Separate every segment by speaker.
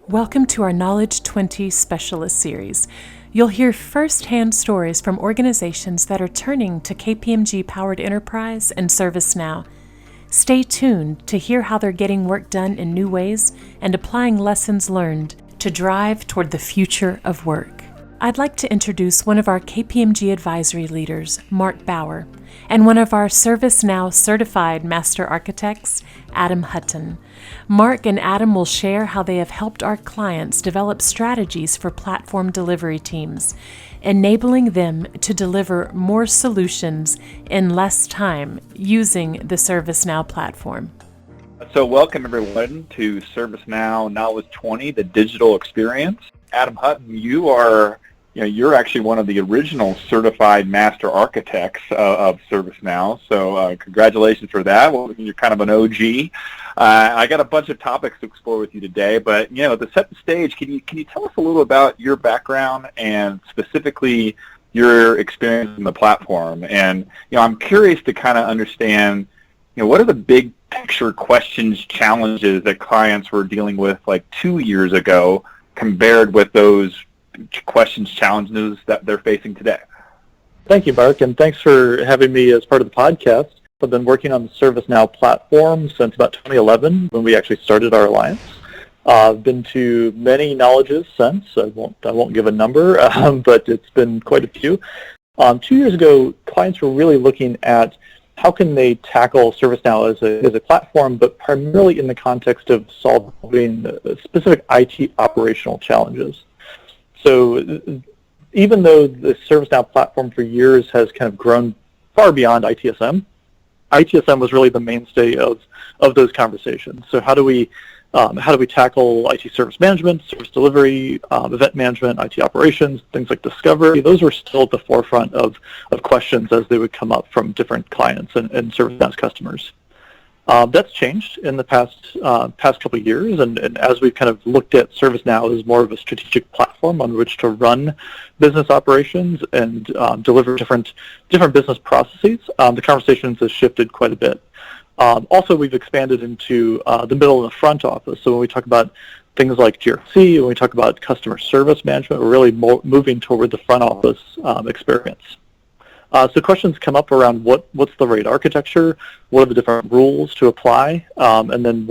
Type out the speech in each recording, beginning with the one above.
Speaker 1: Welcome to our Knowledge 20 Specialist Series. You'll hear first-hand stories from organizations that are turning to KPMG-powered enterprise and ServiceNow. Stay tuned to hear how they're getting work done in new ways and applying lessons learned to drive toward the future of work. I'd like to introduce one of our KPMG advisory leaders, Mark Bauer, and one of our ServiceNow certified master architects, Adam Hutton. Mark and Adam will share how they have helped our clients develop strategies for platform delivery teams, enabling them to deliver more solutions in less time using the ServiceNow platform.
Speaker 2: So welcome everyone to ServiceNow Knowledge 20, the digital experience. Adam Hutton, you're actually one of the original certified master architects of ServiceNow, so congratulations for that. Well, you're kind of an OG. I got a bunch of topics to explore with you today, but to set the stage, can you tell us a little about your background and specifically your experience in the platform? And I'm curious to kind of understand, what are the big picture questions, challenges that clients were dealing with like 2 years ago compared with those questions, challenges that they're facing today?
Speaker 3: Thank you, Mark, and thanks for having me as part of the podcast. I've been working on the ServiceNow platform since about 2011 when we actually started our alliance. I've been to many knowledges since. I won't give a number, but it's been quite a few. 2 years ago, clients were really looking at how can they tackle ServiceNow as a platform, but primarily in the context of solving specific IT operational challenges. So even though the ServiceNow platform for years has kind of grown far beyond ITSM was really the mainstay of those conversations. So how do we tackle IT service management, service delivery, event management, IT operations, things like discovery? Those were still at the forefront of questions as they would come up from different clients and ServiceNow's customers. That's changed in the past couple of years, and as we've kind of looked at ServiceNow as more of a strategic platform on which to run business operations and deliver different business processes, the conversations has shifted quite a bit. Also, we've expanded into the middle and the front office. So when we talk about things like GRC, when we talk about customer service management, we're really moving toward the front office experience. So questions come up around what's the right architecture, what are the different rules to apply, and then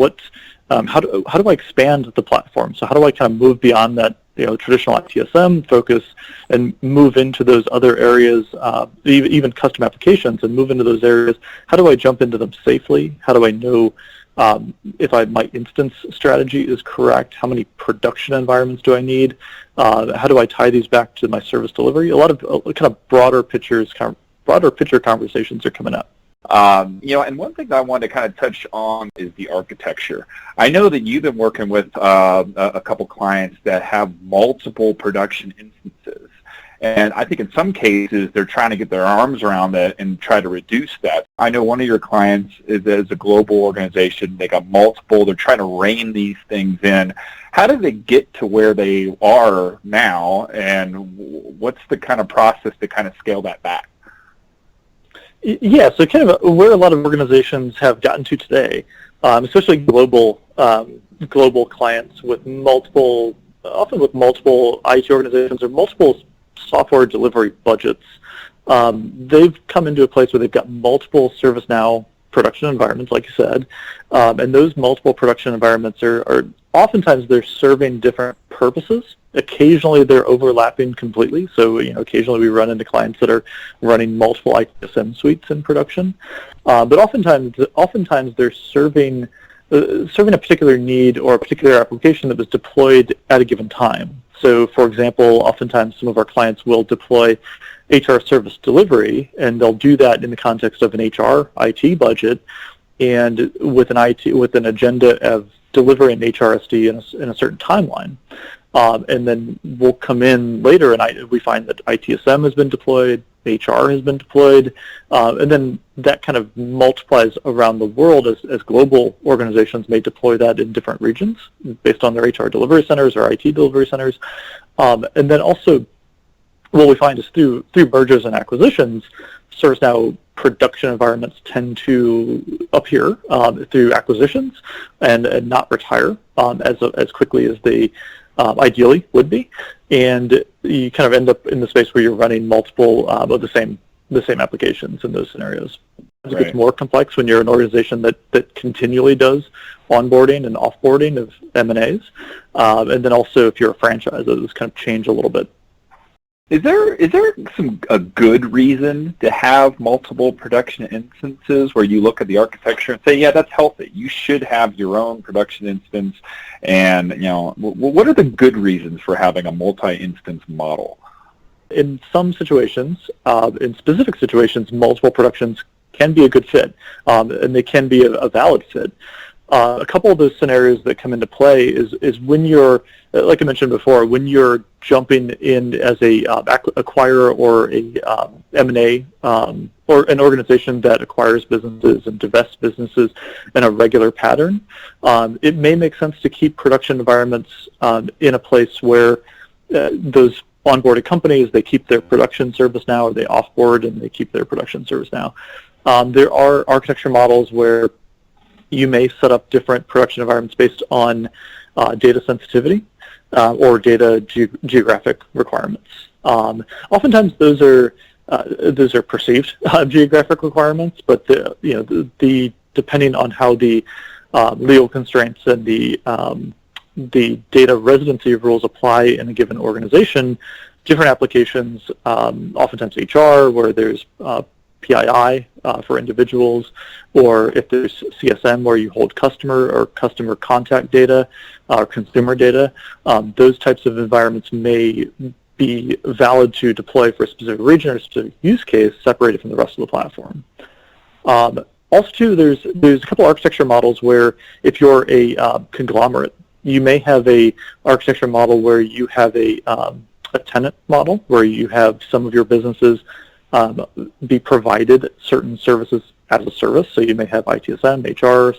Speaker 3: how do I expand the platform? So how do I kind of move beyond that traditional ITSM focus and move into those other areas, even custom applications, and move into those areas? How do I jump into them safely? How do I know if my instance strategy is correct? How many production environments do I need? How do I tie these back to my service delivery? A lot of kind of broader picture conversations are coming up.
Speaker 2: And one thing that I wanted to kind of touch on is the architecture. I know that you've been working with a couple clients that have multiple production instances. And I think in some cases, they're trying to get their arms around that and try to reduce that. I know one of your clients is a global organization. They got multiple. They're trying to rein these things in. How do they get to where they are now, and what's the kind of process to kind of scale that back?
Speaker 3: Yeah, so kind of where a lot of organizations have gotten to today, especially global clients with often with multiple IT organizations or multiple software delivery budgets, they've come into a place where they've got multiple ServiceNow production environments, like you said, and those multiple production environments are oftentimes they're serving different purposes. Occasionally they're overlapping completely. So occasionally we run into clients that are running multiple ITSM suites in production, but oftentimes they're serving a particular need or a particular application that was deployed at a given time. So, for example, oftentimes some of our clients will deploy HR service delivery, and they'll do that in the context of an HR IT budget, and with an agenda of delivering HRSD in a certain timeline. And then we'll come in later, and we find that ITSM has been deployed, HR has been deployed, and then that kind of multiplies around the world as global organizations may deploy that in different regions based on their HR delivery centers or IT delivery centers. And then also what we find is through mergers and acquisitions, ServiceNow production environments tend to appear through acquisitions and not retire as quickly as they ideally would be, and you kind of end up in the space where you're running multiple of the same applications in those scenarios. It gets more complex when you're an organization that continually does onboarding and offboarding of M&As, and then also if you're a franchise, those kind of change a little bit.
Speaker 2: Is there a good reason to have multiple production instances where you look at the architecture and say, yeah, that's healthy. You should have your own production instance, and what are the good reasons for having a multi-instance model?
Speaker 3: In some situations, in specific situations, multiple productions can be a good fit, and they can be a valid fit. A couple of those scenarios that come into play is when you're, like I mentioned before, when you're jumping in as a acquirer or a M&A or an organization that acquires businesses and divests businesses in a regular pattern. It may make sense to keep production environments in a place where those onboarded companies, they keep their production ServiceNow, or they offboard and they keep their production ServiceNow. There are architecture models where you may set up different production environments based on data sensitivity or data geographic requirements. Oftentimes those are perceived geographic requirements, but the depending on how the legal constraints and the data residency rules apply in a given organization, different applications, oftentimes HR, where there's PII for individuals, or if there's CSM where you hold customer or customer contact data or consumer data, those types of environments may be valid to deploy for a specific region or a specific use case separated from the rest of the platform. Also, too, there's a couple architecture models where if you're a conglomerate, you may have a architecture model where you have a tenant model where you have some of your businesses be provided certain services as a service. So you may have ITSM, HR,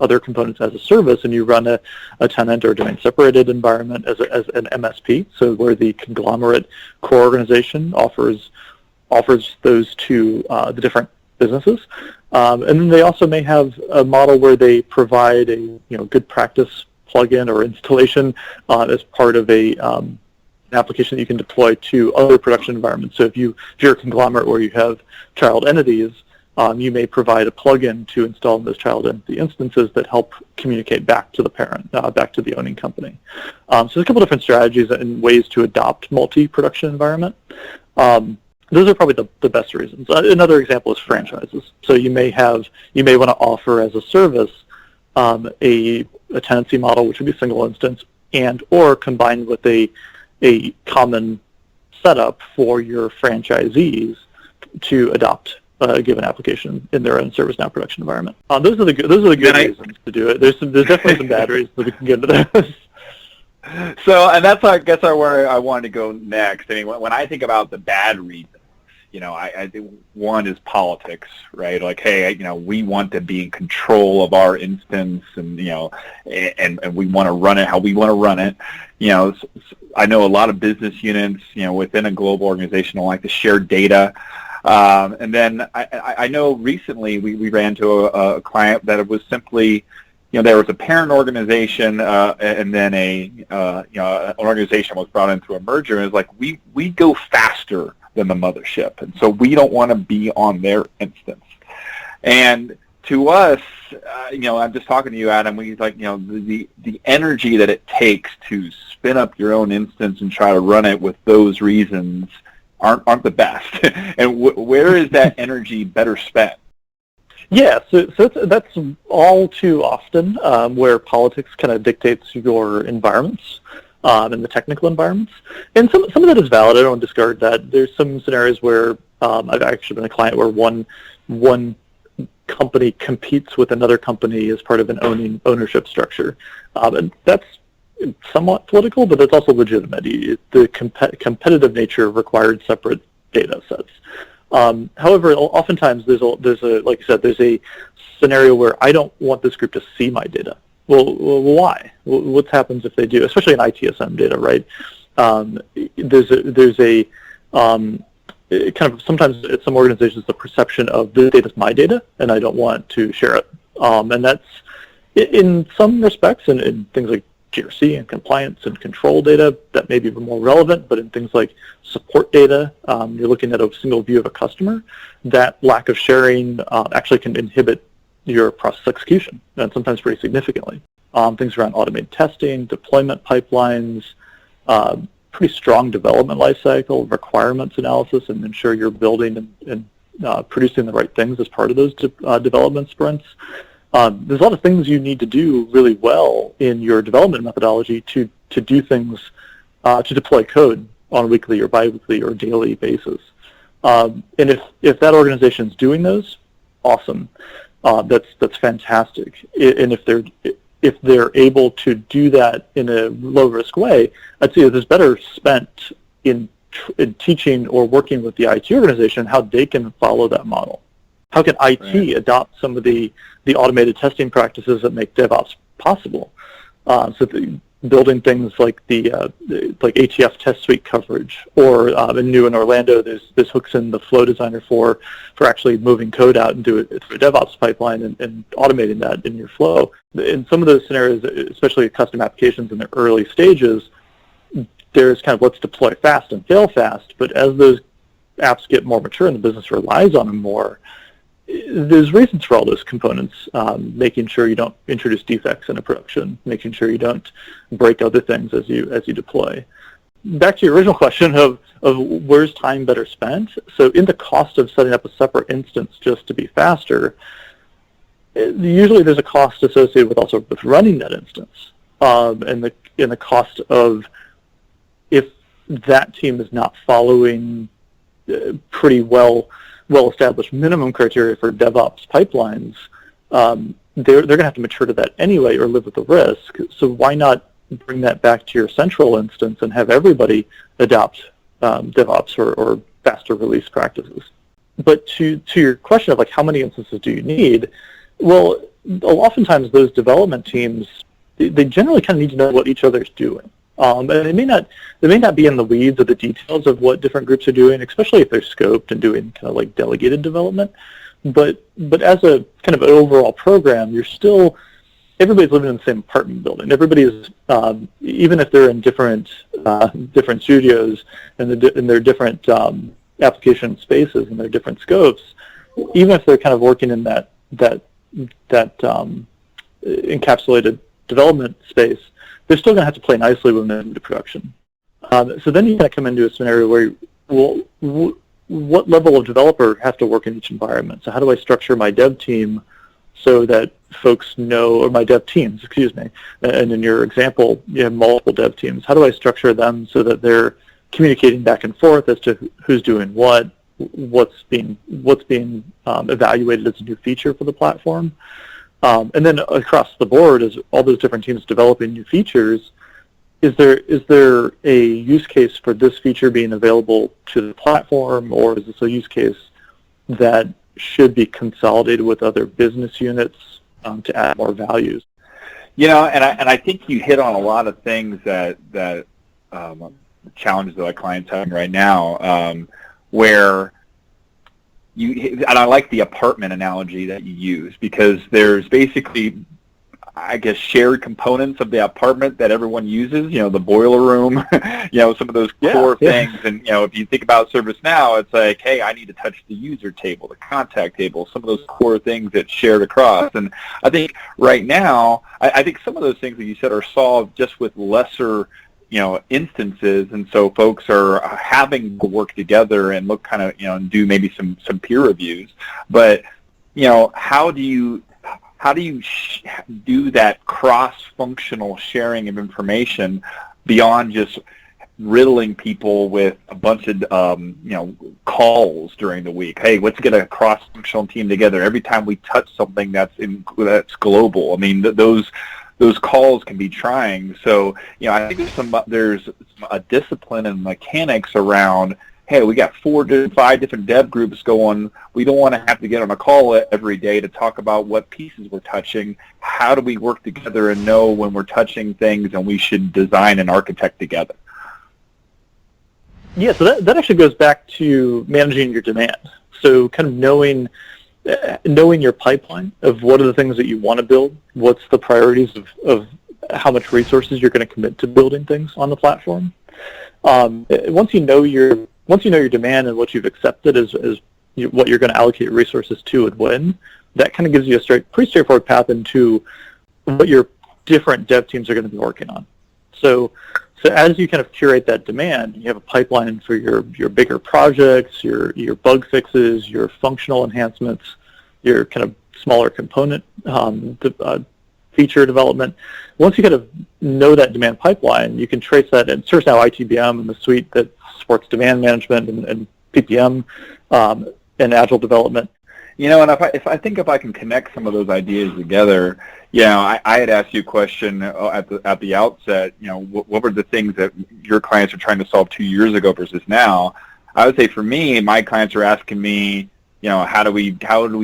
Speaker 3: other components as a service, and you run a tenant or domain separated environment as an MSP. So where the conglomerate core organization offers those to the different businesses. And then they also may have a model where they provide a good practice plugin or installation as part of an application that you can deploy to other production environments. So if you're a conglomerate where you have child entities, you may provide a plugin to install those child entity instances that help communicate back to the parent, back to the owning company. So there's a couple different strategies and ways to adopt multi-production environment. Those are probably the best reasons. Another example is franchises. So you may want to offer as a service a tenancy model, which would be single instance, and or combined with a common setup for your franchisees to adopt a given application in their own ServiceNow production environment. Those are the good reasons to do it. There's definitely some bad reasons that we can get into those.
Speaker 2: So, and that's I guess where I wanted to go next. I mean, when I think about the bad reasons, I think one is politics, right? Like, hey, we want to be in control of our instance, and and we want to run it how we want to run it. I know a lot of business units, within a global organization don't like to share data. And then I know recently we ran to a client that it was simply, there was a parent organization, and then an organization was brought in through a merger, and it's like we go faster than the mothership, and so we don't want to be on their instance. And to us, I'm just talking to you, Adam. We the energy that it takes to spin up your own instance and try to run it with those reasons aren't the best. And where is that energy better spent?
Speaker 3: Yeah, so that's all too often where politics kind of dictates your environments. In the technical environments. And some of that is valid. I don't discard that. There's some scenarios where I've actually been a client where one company competes with another company as part of an ownership structure. And that's somewhat political, but it's also legitimate. The competitive nature required separate data sets. However, oftentimes there's a like you said, there's a scenario where I don't want this group to see my data. Well, why? What happens if they do? Especially in ITSM data, right? There's a sometimes at some organizations the perception of this data is my data and I don't want to share it. And that's in some respects, and in things like GRC and compliance and control data, that may be more relevant, but in things like support data, you're looking at a single view of a customer, that lack of sharing actually can inhibit your process execution, and sometimes pretty significantly. Things around automated testing, deployment pipelines, pretty strong development lifecycle, requirements analysis, and ensure you're building and producing the right things as part of those development sprints. There's a lot of things you need to do really well in your development methodology to do things, to deploy code on a weekly or biweekly or daily basis. And if that organization is doing those, awesome. That's fantastic. And if they're able to do that in a low-risk way, I'd say there's better spent in teaching or working with the IT organization how they can follow that model. How can IT adopt some of the automated testing practices that make DevOps possible? Building things like like ATF test suite coverage, or in Orlando, there's hooks in the flow designer for actually moving code out and do it through a DevOps pipeline and automating that in your flow. In some of those scenarios, especially custom applications in the early stages, there's kind of let's deploy fast and fail fast. But as those apps get more mature and the business relies on them more, there's reasons for all those components, making sure you don't introduce defects into production, making sure you don't break other things as you deploy. Back to your original question of where's time better spent. So in the cost of setting up a separate instance just to be faster, usually there's a cost associated with running that instance, and the cost of if that team is not following pretty well-established minimum criteria for DevOps pipelines, they're going to have to mature to that anyway or live with the risk. So why not bring that back to your central instance and have everybody adopt DevOps or faster release practices? But to your question of like how many instances do you need, well, oftentimes those development teams, they generally kind of need to know what each other is doing. And they may not be in the weeds of the details of what different groups are doing, especially if they're scoped and doing kind of like delegated development. But as a kind of an overall program, everybody's living in the same apartment building. Everybody is, even if they're in different studios and they're different application spaces and their different scopes, even if they're kind of working in that encapsulated development space, they're still going to have to play nicely when they're into production. So then you kind of come into a scenario where, what level of developer have to work in each environment? So how do I structure my dev team so that folks know, or my dev teams, excuse me, and in your example, you have multiple dev teams. How do I structure them so that they're communicating back and forth as to who's doing what's being evaluated as a new feature for the platform? And then across the board, as all those different teams developing new features, is there a use case for this feature being available to the platform, or is this a use case that should be consolidated with other business units to add more values?
Speaker 2: And I think you hit on a lot of things that challenges that our clients having right now, where and I like the apartment analogy that you use, because there's basically, I guess, shared components of the apartment that everyone uses, the boiler room, some of those core things. And, if you think about ServiceNow, it's like, hey, I need to touch the user table, the contact table, some of those core things that's shared across. And I think right now, I think some of those things that you said are solved just with lesser instances, and so folks are having to work together and look kind of, and do maybe some peer reviews. But, how do you do that cross-functional sharing of information beyond just riddling people with a bunch of, calls during the week? Hey, let's get a cross-functional team together every time we touch something that's global. I mean, those calls can be trying. So, I think there's a discipline and mechanics around, hey, we got 4 to 5 different dev groups going. We don't want to have to get on a call every day to talk about what pieces we're touching. How do we work together and know when we're touching things and we should design and architect together?
Speaker 3: Yeah, so that actually goes back to managing your demand. So kind of knowing your pipeline of what are the things that you want to build, what's the priorities of how much resources you're going to commit to building things on the platform. Once you know your demand and what you've accepted as what you're going to allocate resources to and when, that kind of gives you a pretty straightforward path into what your different dev teams are going to be working on. So as you kind of curate that demand, you have a pipeline for your bigger projects, your bug fixes, your functional enhancements, your kind of smaller component feature development. Once you kind of know that demand pipeline, you can trace that in ServiceNow ITBM and the suite that supports demand management and PPM and agile development.
Speaker 2: And if I can connect some of those ideas together, I had asked you a question at the outset. What were the things that your clients are trying to solve 2 years ago versus now? I would say for me, my clients are asking me, how do we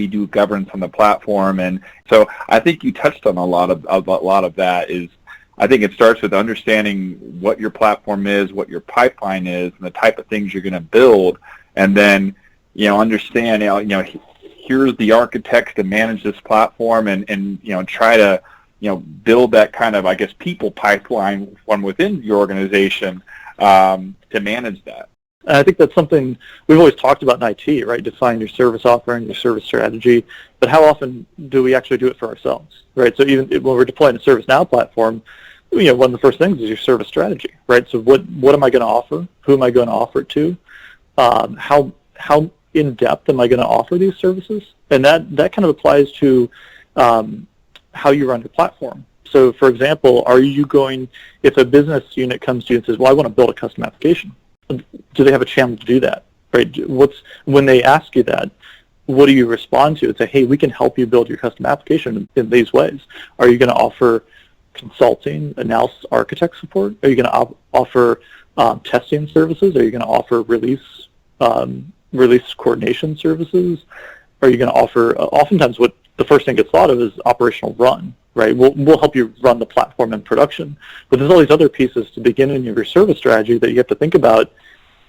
Speaker 2: do governance on the platform? And so I think you touched on a lot of that. Is I think it starts with understanding what your platform is, what your pipeline is, and the type of things you're going to build, and then understand here's the architects to manage this platform, and try to build that kind of, I guess, people pipeline from within your organization to manage that.
Speaker 3: And I think that's something we've always talked about in IT, right? Define your service offering, your service strategy, but how often do we actually do it for ourselves, right? So even when we're deploying a ServiceNow platform, one of the first things is your service strategy, right? So what am I going to offer? Who am I going to offer it to? How in depth am I going to offer these services? And that kind of applies to how you run your platform. So for example, if a business unit comes to you and says, well, I want to build a custom application, do they have a channel to do that, right? When they ask you that, what do you respond to? It's say, hey, we can help you build your custom application in these ways. Are you going to offer consulting, analysis, architect support? Are you going to offer testing services? Are you going to offer release coordination services? Are you going to offer, oftentimes what the first thing gets thought of is operational run, right? We'll help you run the platform in production. But there's all these other pieces to begin in your service strategy that you have to think about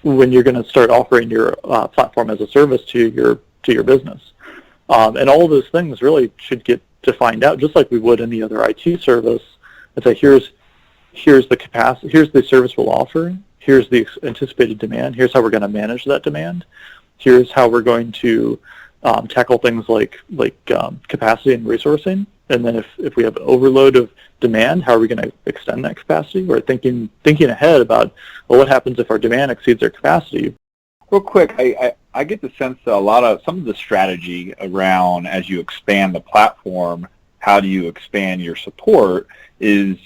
Speaker 3: when you're going to start offering your platform as a service to your business. And all of those things really should get defined out just like we would any other IT service. And say, here's the capacity, here's the service we'll offer, here's the anticipated demand, here's how we're going to manage that demand, here's how we're going to tackle things like capacity and resourcing. And then if we have an overload of demand, how are we going to extend that capacity? We're thinking ahead about, well, what happens if our demand exceeds our capacity?
Speaker 2: Real quick, I get the sense that some of the strategy around as you expand the platform, how do you expand your support is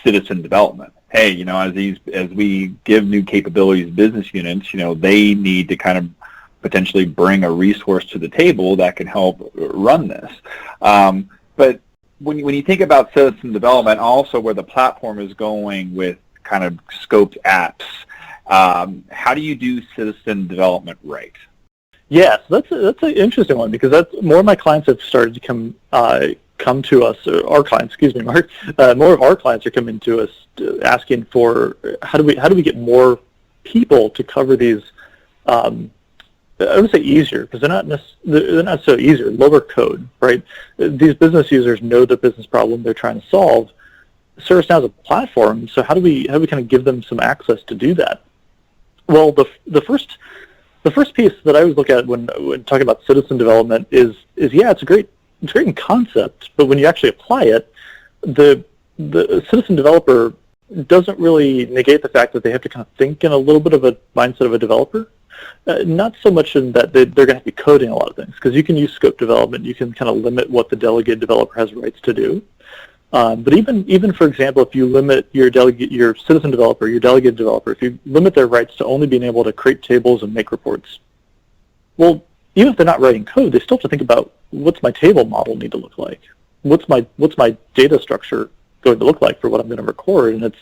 Speaker 2: citizen development. Hey, as we give new capabilities to business units, they need to kind of potentially bring a resource to the table that can help run this. But when you think about citizen development, also where the platform is going with kind of scoped apps, how do you do citizen development right?
Speaker 3: Yes, that's an interesting one, because that's more of my clients have started to come to us, or our clients, excuse me, Mark. More of our clients are coming to us asking for how do we get more people to cover these. I would say easier, because they're not so easier. Lower code, right? These business users know the business problem they're trying to solve. ServiceNow is a platform, so how do we kind of give them some access to do that? Well, the first piece that I always look at when talking about citizen development is it's great in concept, but when you actually apply it, the citizen developer doesn't really negate the fact that they have to kind of think in a little bit of a mindset of a developer. Not so much in that they're going to have to be coding a lot of things, because you can use scope development. You can kind of limit what the delegated developer has rights to do. But even for example, if you limit your citizen developer, your delegated developer, if you limit their rights to only being able to create tables and make reports, well, even if they're not writing code, they still have to think about, what's my table model need to look like? What's my data structure going to look like for what I'm going to record? And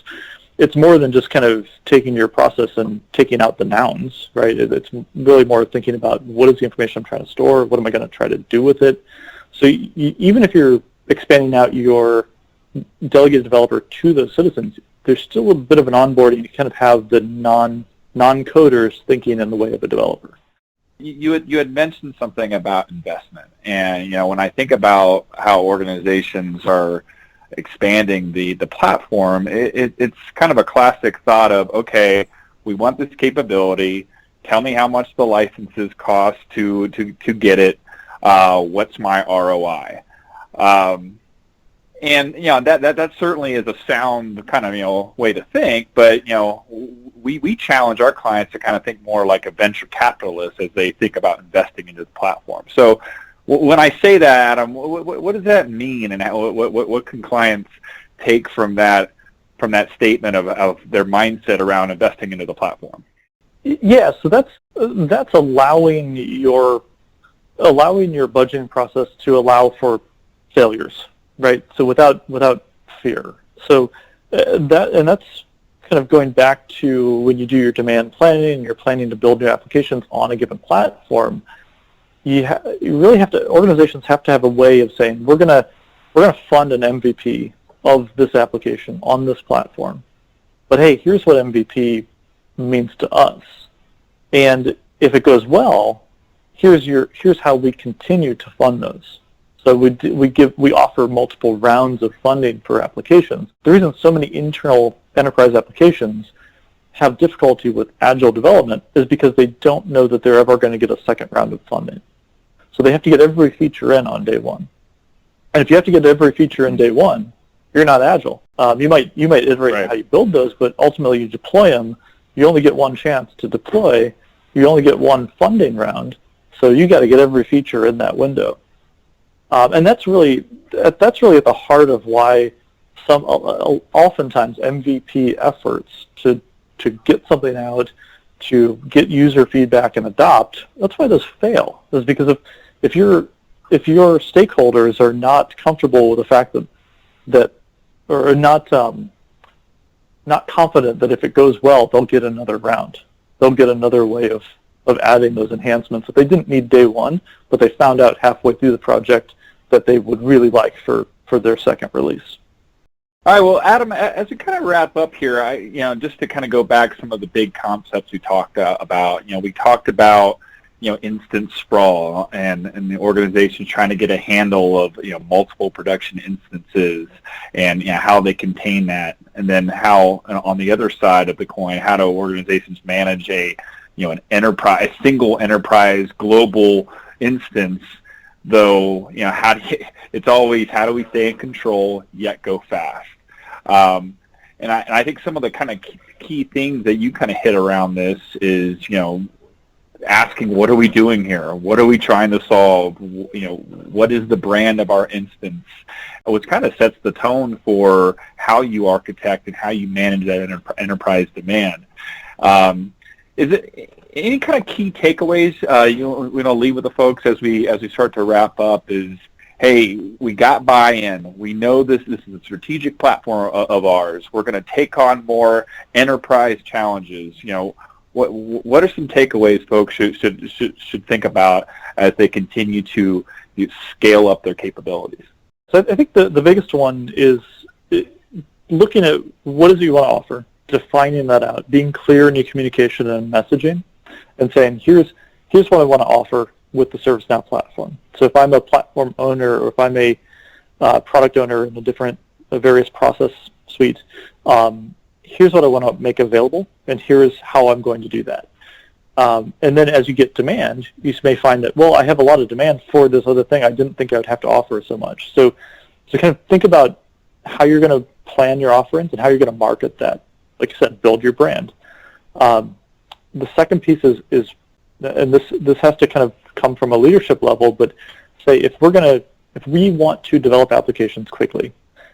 Speaker 3: it's more than just kind of taking your process and taking out the nouns, right? It's really more thinking about, what is the information I'm trying to store? What am I going to try to do with it? So even if you're expanding out your delegated developer to those citizens, there's still a bit of an onboarding to kind of have the non-coders thinking in the way of a developer.
Speaker 2: You had mentioned something about investment, and when I think about how organizations are expanding the platform, it's kind of a classic thought of, okay, we want this capability. Tell me how much the licenses cost to get it. What's my ROI? And that certainly is a sound kind of way to think, but we challenge our clients to kind of think more like a venture capitalist as they think about investing into the platform. So when I say that, Adam, what does that mean, and what can clients take from that statement of their mindset around investing into the platform?
Speaker 3: Yeah, so that's allowing your budgeting process to allow for failures, right? So without fear. So that's kind of going back to when you do your demand planning and you're planning to build your applications on a given platform. You really have to. Organizations have to have a way of saying we're gonna fund an MVP of this application on this platform, but hey, here's what MVP means to us, and if it goes well, here's how we continue to fund those. So we offer multiple rounds of funding for applications. The reason so many internal enterprise applications have difficulty with agile development is because they don't know that they're ever going to get a second round of funding. So they have to get every feature in on day one. And if you have to get every feature in day one, you're not agile. You might iterate
Speaker 2: right.
Speaker 3: how you build those, but ultimately you deploy them. You only get one chance to deploy. You only get one funding round. So you got to get every feature in that window. And that's really at the heart of why oftentimes MVP efforts to get something out, to get user feedback and adopt, that's why those fail. Is because if your stakeholders are not comfortable with the fact that or not confident that if it goes well, they'll get another round. They'll get another way of adding those enhancements that they didn't need day one, but they found out halfway through the project that they would really like for their second release.
Speaker 2: All right, well, Adam, as we kind of wrap up here, just to kind of go back some of the big concepts we talked about. We talked about instance sprawl and the organization trying to get a handle of multiple production instances and how they contain that, and then how on the other side of the coin, how do organizations manage an single enterprise global instance, though it's always how do we stay in control yet go fast. And I think some of the kind of key things that you kind of hit around this is asking, what are we doing here? What are we trying to solve? What is the brand of our instance? Which kind of sets the tone for how you architect and how you manage that enterprise demand. Is it any kind of key takeaways leave with the folks as we start to wrap up? Is, hey, we got buy-in. We know this is a strategic platform of ours. We're going to take on more enterprise challenges. What are some takeaways folks should think about as they continue to scale up their capabilities?
Speaker 3: So I think the biggest one is looking at what is it you want to offer, defining that out, being clear in your communication and messaging, and saying, here's what I want to offer with the ServiceNow platform. So if I'm a platform owner or if I'm a product owner in a various process suites, here's what I want to make available, and here's how I'm going to do that. And then as you get demand, you may find that, well, I have a lot of demand for this other thing. I didn't think I would have to offer so much. So kind of think about how you're going to plan your offerings and how you're going to market that. Like you said, build your brand. The second piece is and this has to kind of come from a leadership level, but say if we want to develop applications quickly,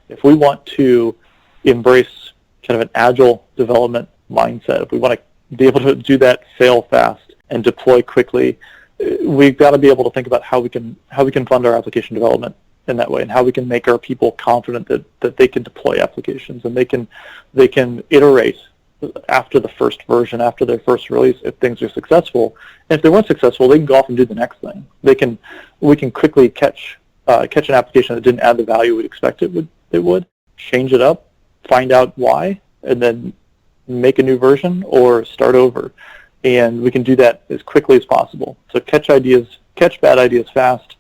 Speaker 3: if we want to embrace kind of an agile development mindset, if we want to be able to do that, fail fast, and deploy quickly, we've got to be able to think about how we can fund our application development in that way, and how we can make our people confident that they can deploy applications and they can iterate after the first version, after their first release, if things are successful. And if they weren't successful, they can go off and do the next thing. We can quickly catch an application that didn't add the value we'd expect it would, change it up, find out why, and then make a new version or start over. And we can do that as quickly as possible. So catch bad ideas fast,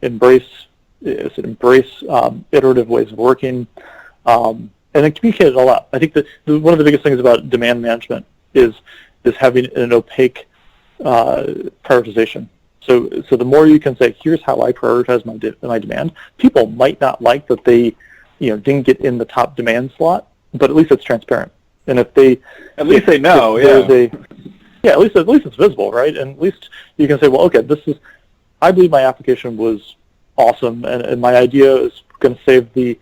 Speaker 3: embrace iterative ways of working, and then communicate it all out. I think that one of the biggest things about demand management is having an opaque prioritization. So the more you can say, here's how I prioritize my demand. People might not like that they didn't get in the top demand slot, but at least it's transparent. And if they
Speaker 2: at least they know,
Speaker 3: at least it's visible, right? And at least you can say, well, okay, I believe my application was awesome, and my idea is going to save the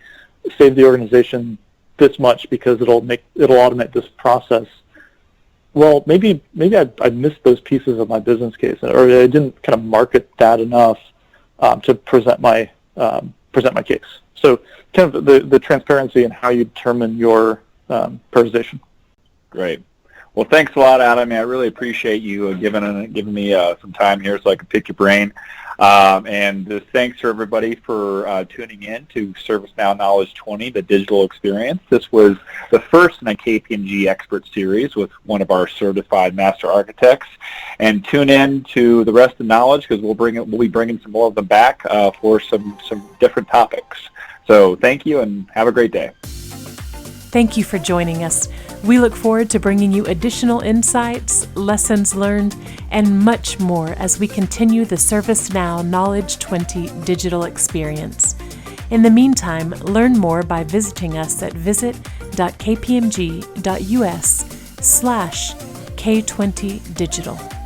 Speaker 3: organization this much because it'll automate this process. Well, maybe I missed those pieces of my business case, or I didn't kind of market that enough to present my case. So kind of the transparency and how you determine your prioritization.
Speaker 2: Great. Well, thanks a lot, Adam. I really appreciate you giving me some time here so I can pick your brain. And thanks for everybody for tuning in to ServiceNow Knowledge 20, the digital experience. This was the first in a KPMG expert series with one of our certified master architects. And tune in to the rest of the knowledge because we'll be bringing some more of them back for some different topics. So thank you and have a great day.
Speaker 1: Thank you for joining us. We look forward to bringing you additional insights, lessons learned, and much more as we continue the ServiceNow Knowledge 20 digital experience. In the meantime, learn more by visiting us at visit.kpmg.us/K20digital.